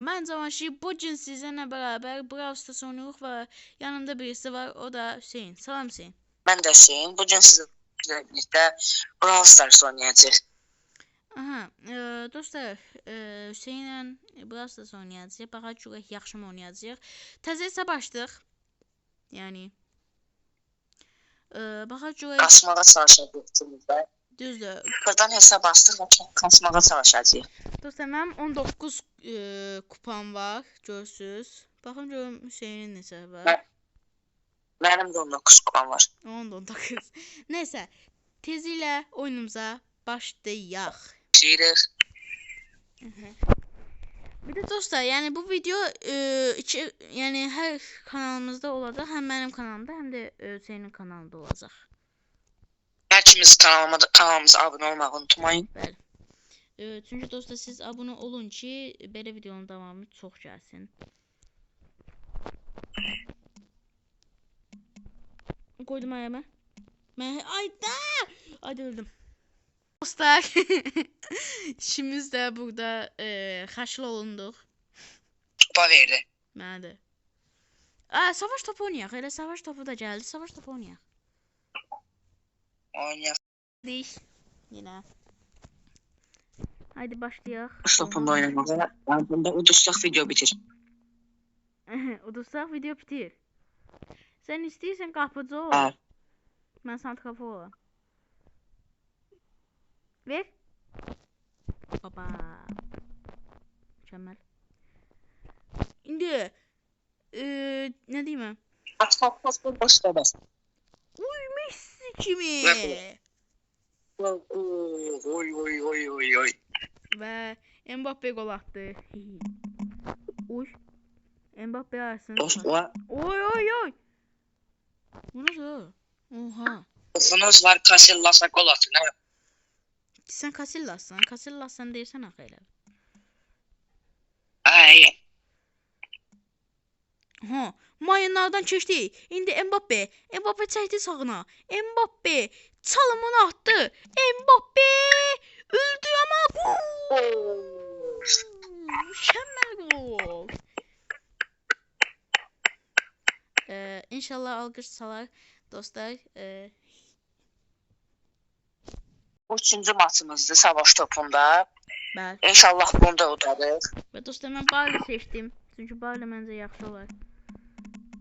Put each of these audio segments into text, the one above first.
Mən Cavanşir, bugün sizinlə bərabər Brawl Stars oynayırıq və yanımda birisi var, o da Hüseyin. Salam Hüseyin. Mən də Hüseyin. Bugün sizlə birlikdə Brawl Stars oynayacağıq. Aha, dostlar, Hüseyinlə Brawl Stars oynayacağıq. Baxaq görək yaxşımı oynayacağıq. Təzə hesab açdıq. Yəni baxaq görək. Kasmağa çalışacağıq. Düzdür. Buradan hesab açdıq və kasmağa çalışacağıq. Dostlar, mənim 19 kupam var, görürsüz. Baxın görüm Hüseyinin neçə var. Mənim də 19 kupam var. 19. Neysə, tezliklə oyunumuza başlayaq. Şiiriz. Bir də dostlar, yəni bu video yəni hər kanalımızda olacaq. Həm mənim kanalımda, həm də Hüseyinin kanalında olacaq. Hər ikimiz kanalımıza abunə olmağı unutmayın. Bəli. Çünki dostlar, siz abunə olun ki, belə videonun davamı çox gəlsin. Qoydum ayağıma. Ayda! Ayda öldüm. Dostlar, işimiz də burada xəşl olunduq. Topa verdi. Mənə də. Savaş topu oynayaq. Elə savaş topu da gəldi. Savaş topu oynayaq. Oynayaq. Deyik. Yenə. Haydi başlayaq. Topunda oynamağa. Bunda udursaq video bitir. Udursaq video bitir. Sən istəyirsən qapıcı ol. Hə. Mən santrafor olam. Ver. Baba. Mükəmməl. İndi nə deyim mən? At başlamaz. Uy, Messi kimi. Oy. Və Mbappe gol atdı. Uy. Mbappe arasın. Oy. Bu nasıl? Oha. Topunuz var, Casillas'a gol atın. Hə? Sən Casillas'san. Casillas'san deyirsən axı elə. Ay. Ha, mayınlardan keçdi. İndi Mbappe. Mbappe çəkdi sağına. Mbappe çalımını atdı. Mbappe öldü ama. Mükemmel gol. İnşallah alqış salar dostlar. Bu üçüncü maçımızdır savaş topunda. Bəli. İnşallah bunda udarıq. Və dostlar, mən Barley seçdim. Çünki Barley məncə yaxşı olar.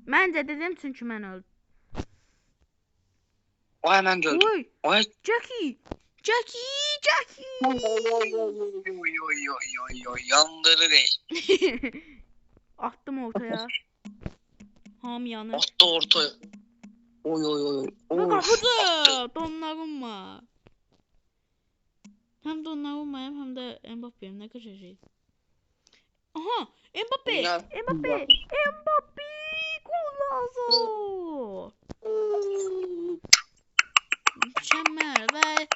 Məncə dedim, çünki mən öldüm. O hemen gördüm. Oy. Jackie. Oy. Yandırır. Attım ortaya. Hamyanı. Attı ortaya. Oy. Ne kapıdı? Donlarım var. Hem donlarım var hem de Mbappe'yim. Ne kadar şey. Aha. Mbappe. Gol lazım. Mükemmel ve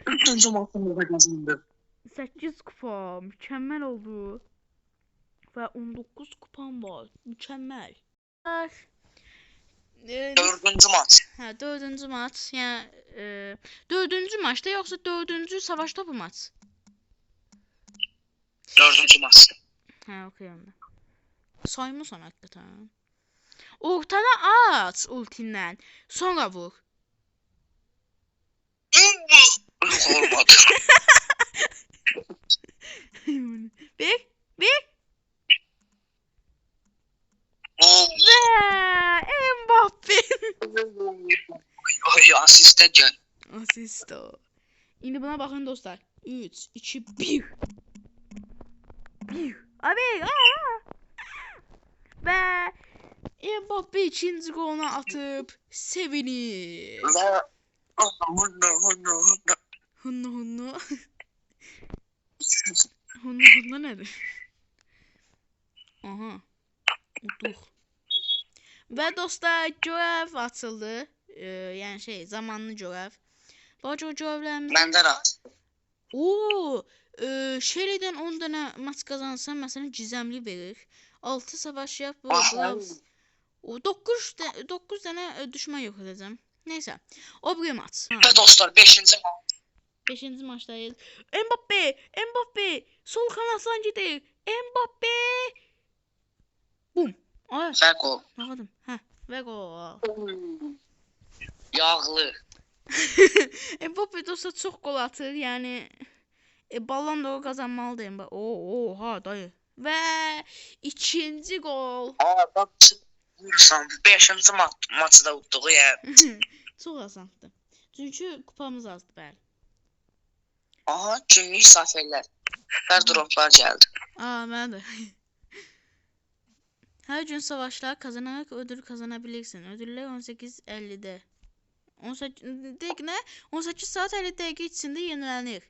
Üçüncü maçımızda kazandı. 8 kupa. Mükemmel oldu. Ve 19 kupam var. Mükemmel. Dördüncü maç. Hə, dördüncü maç. Yəni dördüncü maçda yoxsa dördüncü savaş topu maç? Dördüncü maç. Hə, okey onda. Saymısan həqiqətən. Ortana at ultindən. Sonra vur. Olmadı. Bir. Ve Mbappe. Oy asiste gel. Asisto. İndi buna baxın dostlar. 3, 2, 1. Abi. Ve Mbappe ikinci golunu atıp sevinir. Hunna. Hunna nedir? Aha. Uduq. Və dostlar, görev açıldı. Yəni zamanlı görev. Bax görevlərimiz. Məndə rahat. Şeydən 10 dənə maç qazansan, məsələn, gizemli verir. 6 savaş yap. 9 dənə düşman yox edəcəm. Neyse. O bir maç. Ve dostlar 5. maç. 5. maçdayız. Mbappe. Sol kanatdan gedir. Mbappe. Bum. Ay, Və qol. nağadım. Hə, və gol. Yağlı. Mbappe dostlar çox gol atır. Yəni Ballon d'Or qazanmalıdır Mbappe. Oha dayı. Və ikinci gol. Bak vursan 5-ci maçı da utduq ya. Çox asandır. Çünki kupamız azdır bəli. Aha, günlük səfərlər. Hər droplar gəldi. Mənə də. Hər gün savaşlar kazanarak ödül kazanabilirsin. Ödüller 18:50'de. 18 saat 50 dəqiqə içində yenilənir.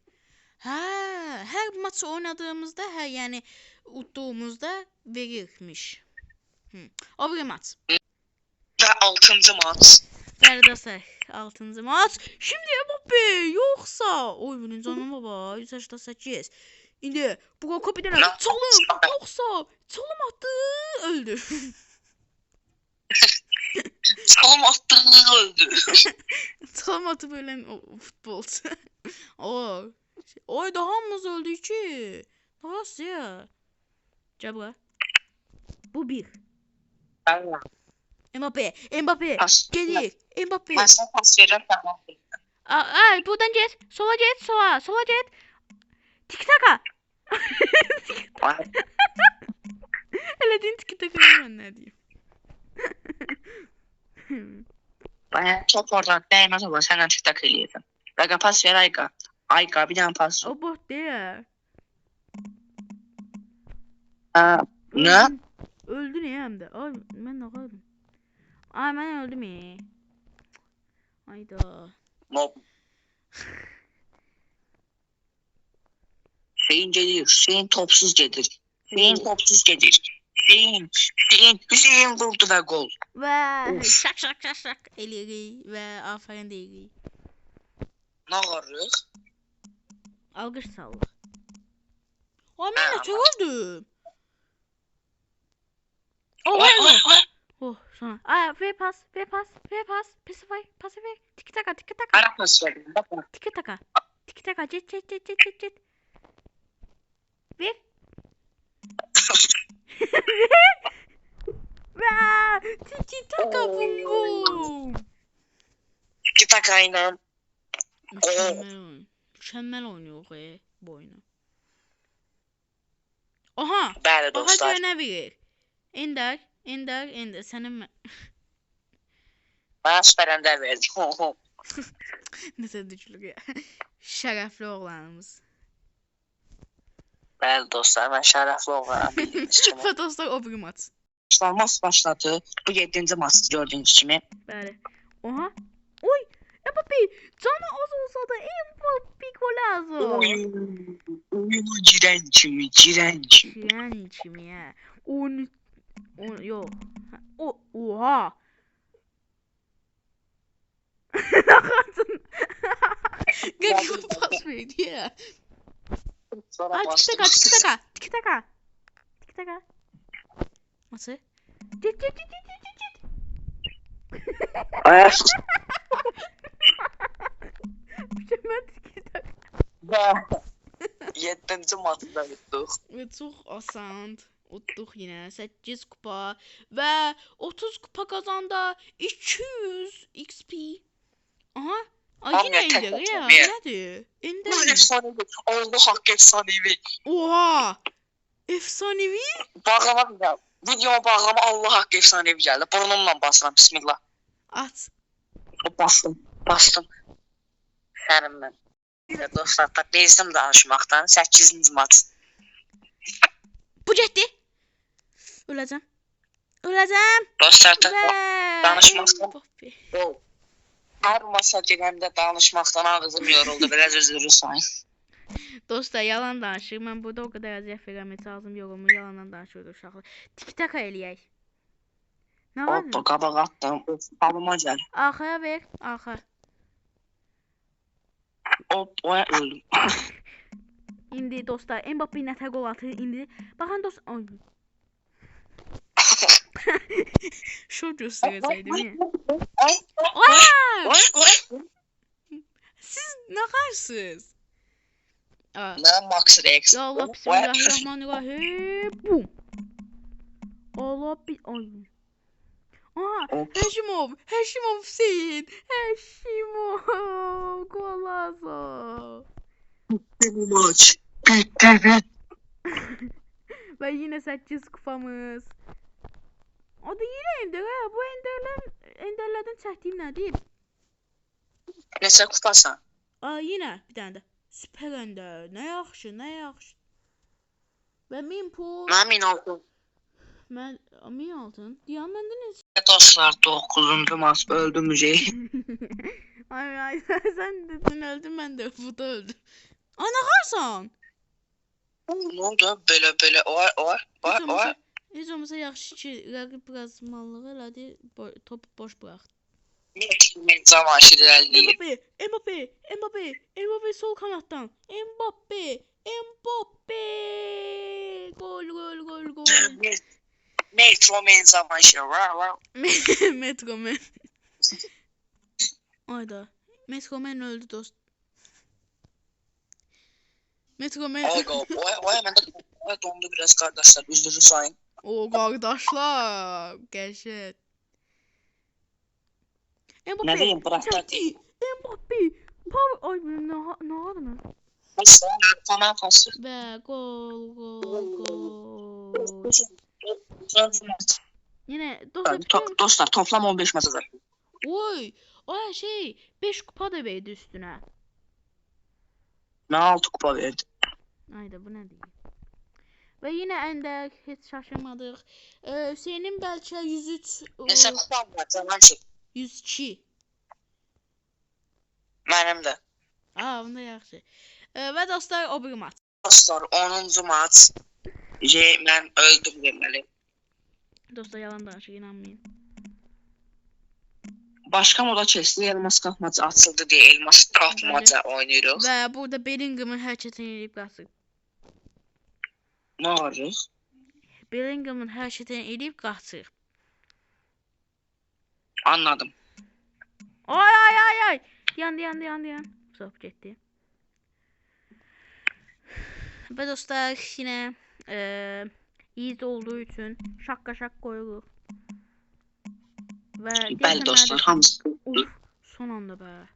Hər maçı oynadığımızda, yəni utduğumuzda verirmiş. O bir maç. Və 6-cı maç. Bəli dostlar, 6-cı maç. Şimdi Mbappe yoksa. Oy bunun canına baba, 188. İndi bu gol kapıdan çalım. Yoksa çalım attı, öldü. Çalım attı, öldü. Çalım attı böyle o futbolcu. Oy daha hamımız öldü ki. Nasıl ya? Cabra. Bu bir. Mbappe. Pas. Gelir. Mbappe. Ben sana pas vereceğim, tamam. Buradan git. Sola git. Sola git. Tiki taka. Elədin tiki taka'yı ben ne diyeyim. Ben top oradan değmez ama senden tik-tak eləyirdim. Rəqa pas ver Ayqa. Ayqa bir dənə pas. O bot değil. Ne? Öldü ne hem de. Ay ben ne kaldım. Ay ben öldüm ya. Hayda. Mob. Hüseyin gelir. Hüseyin topsuz gelir. Hüseyin vurdu ve gol. Ve şak eleri ve aferin deyirik. Ne varıq? Alqış sallıq. Ay mən nə gördüm. Oh, sonra. Ver pas. Pası ver. Tiki taka. Ara pas verdim. Bak. Tiki taka. Get. Ver. Tiki taka bum. Tik-tak aynen. Mükemmel oynuyor bu oyunu. Aha. Bəli dostlar. Aha görünə verir. Ender. Sənin Bana süperender verdi. Nəsə düşülür ya. Şərəfli oğlanımız. Bəli dostlar, mən şərəfli oğlanam bildiyiniz kimi. Və dostlar o bir maç. Maç başladı. Bu 7-ci maçdır gördüyünüz kimi. Bəli. Oha. Oy. Mbappe. Canı az olsa da Mbappe gol lazım. Oyunu girən kimi. Giren kimi ya. Yok. Oha. Nakatın. Gel pas verdi ya. Tiki taka. Nasıl? Git. Mükemmel tiki taka. 7-ci maçda utduq. Ve çox asan. Utduq yine 8 kupa ve 30 kupa kazandı. 200 XP. Aha. Ay yine indir ya. Nedir? Bu İndir. efsanevi. Allah haqq efsanevi. Oha. Efsanevi. Bağlama bir daha. Videoma bağlama Allah haqq efsanevi gəldi. Burnumla basıram. Bismillah. At. Bastım. Sərim mən. Dostlar, bezdim danışmaqdan. 8-ci maç. Bu getdi. Öləcəm. Dostlar, danışmaqdan. Mbappe. Hər masa girəndə danışmaqdan ağzım yoruldu. Biraz üzürü sayın. Dostlar yalan danışır. Mən burada o qədər əziyyət verirəm. Heç ağzım yorulmur. Yalandan danışır uşaqlar. Tik-taka eləyək. Nə var? Hoppa, qabaq atdım. Balıma gəl. Arxaya ver. Arxa. Hoppa, öldüm. İndi dostlar Mbappe nətə qol atır. İndi baxın dostlar. Ay. Şov göstərəcəydim ya. Siz nə qarsınız? Aa, Mən Max Rex. ya Allah bismillahirrahmanirrahim. Bum. Allah bir ay. Aha, Həşimov Hüseyin. Həşimov golazo. Bu maç. Bitti. Ve yine 8 kupamız. O da yine Ender ha. Bu Enderlerden çəkdiyim nədir? Neçə kupasan? Aa, yine bir tane de. Süper Ender. Ne yaxşı, ne yaxşı. Ve 1000 pul. Mən 1006. Mən 1000 altın. Diyan məndə ne? Dostlar 9-cu maç öldüm müjey. Ay sen dedin öldüm, ben de bu da öldüm. Ana qarsan. Ne oldu? Böyle var. Heç olmasa yaxşı ki, rəqib biraz mallığı elədi, topu boş buraxdı. Ne zaman şiddətli. Mbappe sol kanattan. Mbappe. Gol. Metro men zaman şiddətli. Metro Man. Ayda. Metro Man öldü dost. Metro Man. O hemen de dondu biraz kardeşler. Üzülü sayın. O qardaşlar. Qəşət. Ne diyeyim bıraklar değil. Mbappe. Power. Ay ne oldu mu? Tamam fası. Ve gol. Yine Dostlar toplam 15 maç var. Oy. O şey 5 kupa da verdi üstüne. Ben 6 kupa verdim. Ayda bu ne değil. Ve yine Ender hiç şaşırmadık. Hüseyin'in belki 103. Neçə kupam var canım şey. 102. Mənim də. Aa, bunda yaxşı. Ve dostlar o bir maç. Dostlar 10-cu maç. Mən öldüm deməli. Dostlar yalan danışır, inanmayın. Başqa moda keçdi, elmas kapmacı açıldı deyə elmas kapmaca oynayırıq. Ve burada Bellingham'ın hərəkətini eləyib qaçır. Nə arıq? Bellingham'ın hərəkətini eləyib qaçır. Anladım. Ay. Yandı. Stop getdi. Ve dostlar yine iyi olduğu için şak koyuruq. Ve Bəli dostlar, hamısı. Uf, son anda be.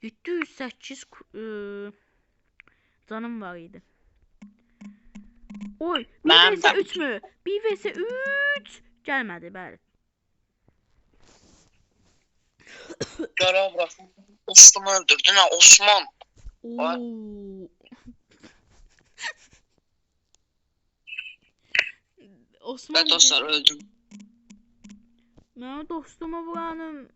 708 canım var idi. Oy, 1 vs 3 mü? 1 vs 3 gelmedi bəli. Görə bırak. Osman'ı öldürdün ha Osman. Osman. Ben dostlar öldüm. Ben dostumu vuranım.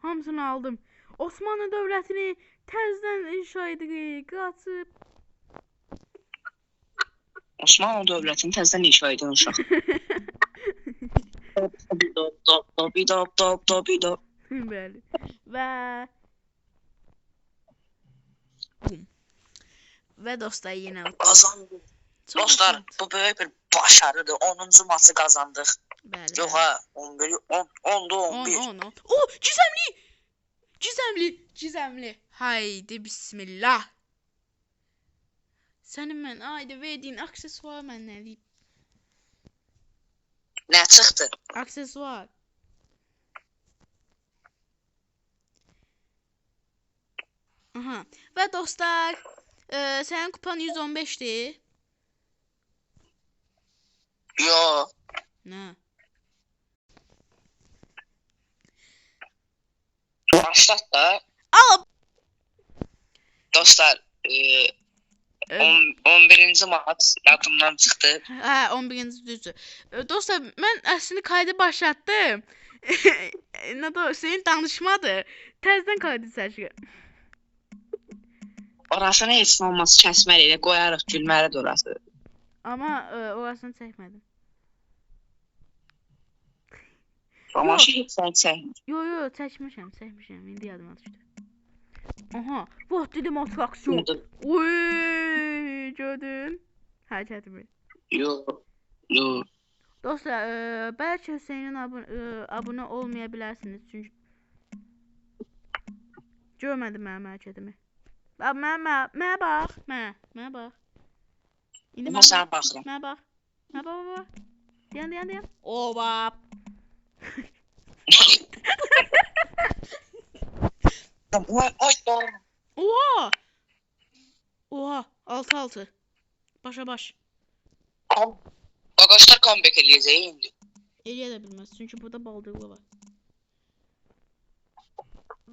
Hamısını aldım. Osmanlı dövlətini təzdən inşa edirik. Qaçıb. Osmanlı dövlətini təzdən inşa edən uşaq. Dop. Bəli. Və Ve dostlar yine kazandık. Dostlar bu böyük bir başarıdır. 10-cu maçı kazandık. Bəli. Yox ha, 10'da 11. 10. Gizemli. Haydi bismillah. Senin mən ayda verdiğin aksesuar mən nəliyim? Ne çıxdı? Aksesuar. Aha. Ve dostlar, senin kupan 115'ti. Yo. Ne? Başlat da. Al. Dostlar, 11. maç yadımdan çıxdı. Ha, 11. düzdür. Dostlar, mən əslində kaydı başlatdım. Senin danışmadır. Təzədən kaydı seçir. Orasını heç olmaz kəsməli, qoyarıq gülməli orası. Ama orasını çəkmədim. Ama şey çəkmir. Yo, çəkmişəm. İndi yadıma düşdü. Aha, vaxt dedim atraksiyon. Oy, gördün? Hərəkətimi. Yo. Dostlar, belki Hüseyin'in abone olmayabilirsiniz çünkü görmedim mənim hərəkətimi. Mənə bax. Mənə bax. İndi Ama sana baxıram. Mənə bax. Bax. Dayan. Oba. Ay doğru. Oha. 6-6. Başa baş. Ağaçlar comeback eləyəcək indi. Eləyə də bilməz. Çünki burada baldırlı var.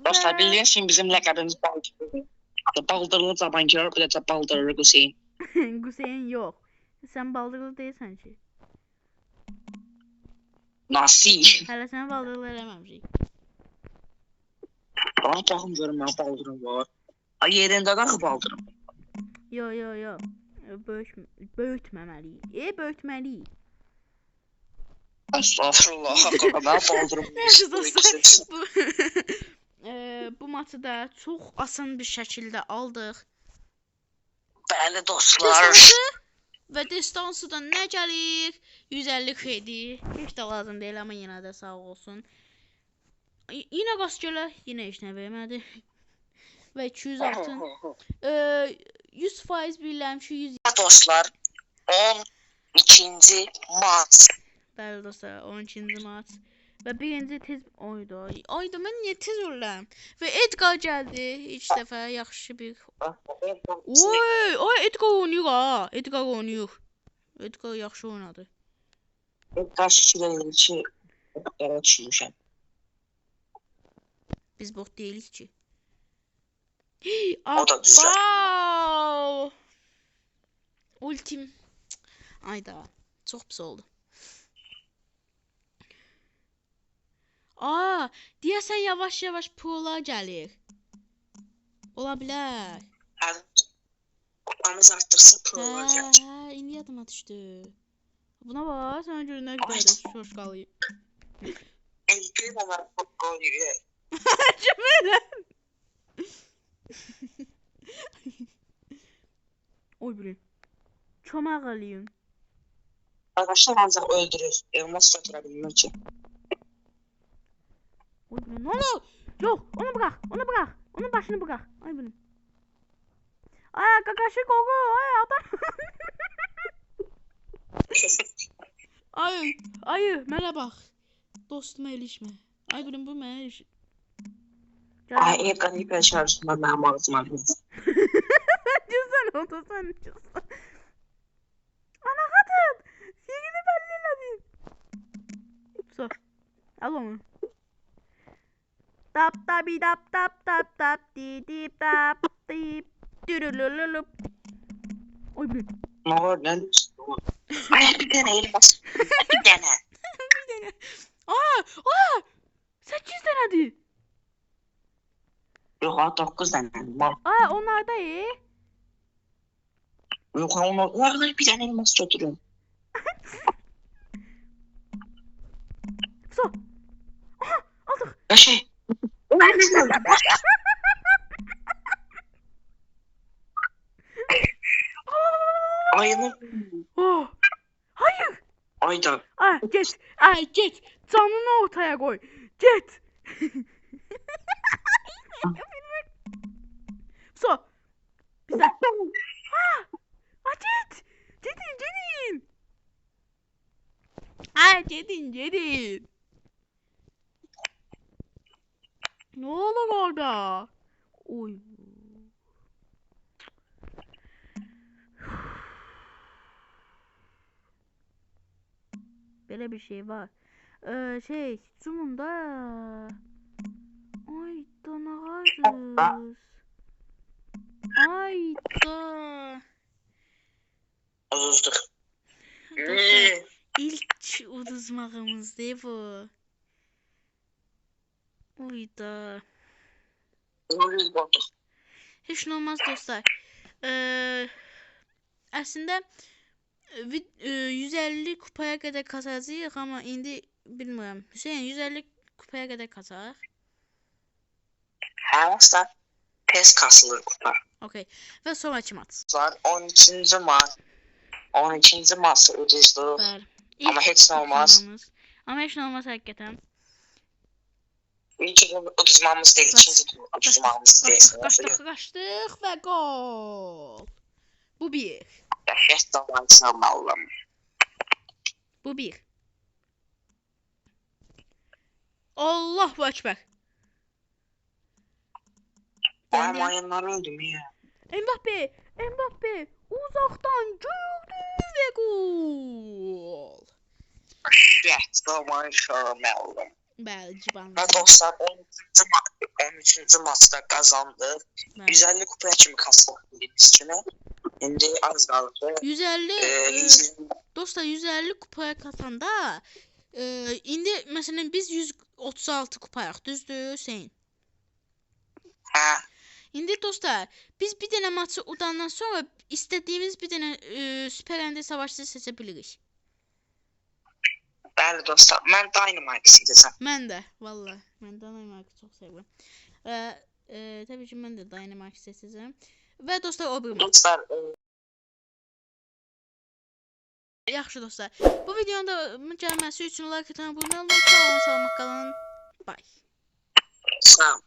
Dostlar bildiğiniz için bizim ləqəbimiz baldırlı. Baldırlı Cabankar, bir də baldırlı Hüseyin. Hüseyin yox. Sən baldırlı deyilsən ki. Nasıl? Hələ sənə baldırlı eləməmişik. Bana baxım görüm mən baldırım var. Ay yerində qalıb baldırım. Yo. Böyütməməliyik. Böyütməliyik. Estağfurullah, haqqında mən baldırım. Yaxşı dostlar. Bu maçı da çox asan bir şəkildə aldıq. Bəli dostlar. Və destansı da nə gəlir? 150 kredi. Heç də lazım deyil, amma yenə də sağ olsun. Yenə qaz gələ, yenə heç nə vermədi. Və 200 altın. 100% bilirəm ki 100. Dostlar, 12-ci maç. Bəli dostlar, 12-ci maç. Və birinci tez oydu. Ayda mən niyə tez ölürəm? Və Edgar gəldi. İlk dəfə yaxşı bir. Oy, Edgar oynayır ha. Edgar yaxşı oynadı. Edgar şişirəlir ki, Edgar'a düşmüşəm. Biz bot deyilik ki. O da güzel. Ultim. Ayda. Çox pis oldu. Deyəsən yavaş prolar gəlir. Ola bilər. Kupamız arttırsın prolar gəlir. İndi yadıma düşdü. Buna bax, sənə görə nə qədər şoşqalıyım. Elgin olan futbol yürü. Cəmələ. Oy bilin. Çomaq alıyım. Arkadaşlar ancaq öldürür. Elmas götürə bilmir ki. Oy bilin. Yox, onu bırak. Onun başını bırak. Ay bilin. Ay kakaşı koku. Ay adam. Ayı mənə bax. Dostuma ilişmə. Ay bilin bu mənə ilişir. Ay Edgar hiper şarjında mənim ağzıma bilmir. Cüzdan oldu sen cüzdan. Ana kadın. Yerini belli edin. So. Al onu. Tap tabi tap di dip tap dip dürülülülüp. Oy bir. Ne var lan? Ay bir tane elmas. Bir tane. Aa! 8 denedir. Yok ha 9 tane. Onlar da iyi. Yok ha onlar bir tane elmas götürüyorum. So. Aldık. Ya şey. Ayını. Hayır. Ayda. Git. Canını ortaya koy. Git. So. Güzel. Git. Gidin. Gidin. Ne olur orada? Oy. Böyle bir şey var. Zoom'unda. Ayda ne kadar? Ayda. Uzuzduk. İlk uduzmağımızdı bu. Uyda. Heç nə olmaz dostlar. Əslində 150 kupaya qədər kasacağıq, amma indi bilmirəm. Hüseyn 150 kupaya qədər kasaq. Həmsə tez kasılır kupa. Okay. Və sonraki maç. 12-ci maç. 12-ci maçı uduzduq. Bəli. Amma heç nə olmaz. Amma heç nə olmaz həqiqətən. İlk uduzmamız değil, ikinci uduzmamız değil. Qaçdıq və gol. Bu bir. Dəhşət zamanı Allah'ım. Bu bir. Allahu Ekber. Oyunlar öldü mü ya? Mbappe uzaktan gördü ve gol. Dəhşət zamanı Allah'ım. Bəli, civan. Və dostlar 13-cü maçda qazandıq. 150 kupaya kimi kasdıq bildiyiniz kimi. İndi az qaldı. 150 dostlar 150 kupaya katanda indi məsələn biz 136 kupayıq, düzdür Hüseyn? Hə. İndi dostlar biz bir dənə maçı udandan sonra istədiyimiz bir dənə Süper Ender savaşçısı seçə bilirik. Bəli dostlar, mən Dynamite seçəcəm. Mən də, vallahi mən Dynamite çox sevirəm. Təbii ki mən də Dynamite seçəcəm. Və dostlar o bir maç. Dostlar, Yaxşı dostlar. Bu videonun da gəlməsi üçün like atın, abunə olun, sağ olun, salamat qalın. Bye. sağ ol.